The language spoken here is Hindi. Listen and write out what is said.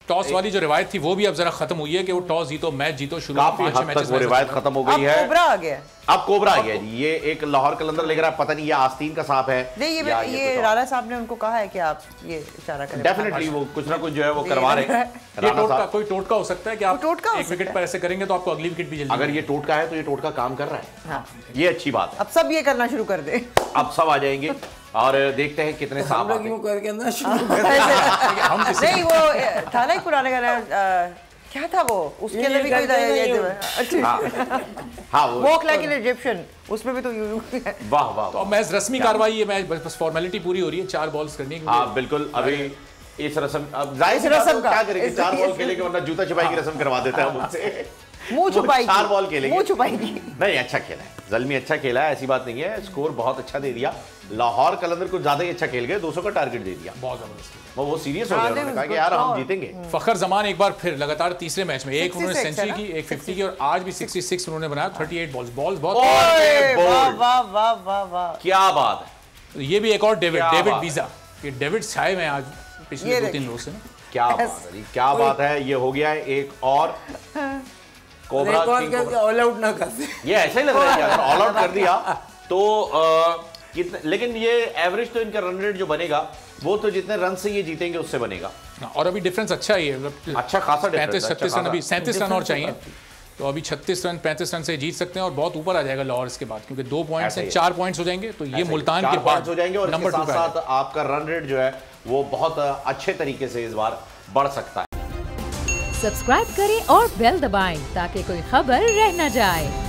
टॉस वाली जो रिवायत थी वो भी अब जरा खत्म हुई है कि वो टॉस जीतो मैच जीतो, शुरू काफी हद तक वो रिवायत खत्म हो गई है। कोबरा आ गया, अब कोबरा आ गया जी। ये एक लाहौर कलंदर लेकर पता नहीं ये आस्तीन का सांप है नहीं, ये राणा साहब ने उनको कहा है कि आप ये इशारा करें। डेफिनेटली वो कुछ ना कुछ जो है वो करवा रहे हैं। कोई टोटका हो सकता है कि आप एक विकेट पर ऐसे करेंगे तो आपको अगली विकेट भी जल्दी। अगर ये टोटका है तो ये टोटका काम कर रहा है, ये अच्छी बात है। अब सब ये करना शुरू कर दे, अब सब आ जाएंगे और देखते हैं कितने सांप आते हैं। नहीं वो था ना एक पुराने गाना, क्या था वो, उसके अंदर भी कोई हाँ वॉक लाइक एन इजिप्शियन, उसमें भी तो वाह वाह। तो मैच रस्मी कार्रवाई है, मैच बस फॉर्मेलिटी पूरी हो रही है, 4 बॉल्स करनी है। हाँ बिल्कुल, अभी इस रस्म अब जाहिर सी रस्म क्या करेंगे, 4 बॉल खेलेंगे वरना जूता छुपाई की रस्म करवा देते हैं हम उनसे। मुंह छुपाई, 4 बॉल खेलेंगे, मुंह छुपाएगी। नहीं अच्छा खेला है ज़ल्मी, अच्छा खेला है, ऐसी बात नहीं है। स्कोर बहुत अच्छा दे दिया, लाहौर कलंदर कुछ ज्यादा ही अच्छा खेल गए, 200 का टारगेट दे दिया, बहुत जबरदस्त। वो सीरियस हो गए, उन्होंने कहा कि यार हम जीतेंगे। फखर जमान एक बार फिर लगातार तीसरे मैच में एक उन्होंने सेंचुरी की, एक 50 की और आज भी 66 उन्होंने बनाया। 38 बॉल्स बहुत वाह वाह वाह वाह, क्या बात है। ये भी एक और डेविड वीजा, ये डेविड छाए में आज पिछले 2-3 रोज से। क्या बात है, क्या बात है। ये हो गया है एक और कोबरा ऑल आउट ना कर दे, ये ऐसा ही लग रहा है अगर ऑल आउट कर दिया तो कितने, लेकिन ये एवरेज तो इनका रन रेट जो बनेगा वो तो जितने रन से ये जीतेंगे उससे बनेगा। और अभी डिफरेंस अच्छा ही है, अच्छा खासा 35-36 रन, अभी 37 रन और चाहिए, तो अभी 36 रन 35 रन से जीत सकते हैं और बहुत ऊपर आ जाएगा लाहौर इसके बाद, क्योंकि 2 पॉइंट से 4 पॉइंट्स हो जाएंगे, तो ये मुल्तान के बाद हो जाएंगे और नंबर 2 पे साथ आपका रन रेट जो है वो बहुत अच्छे तरीके से इस बार बढ़ सकता है। सब्सक्राइब करें और बेल दबाएं ताकि कोई खबर रह न जाए।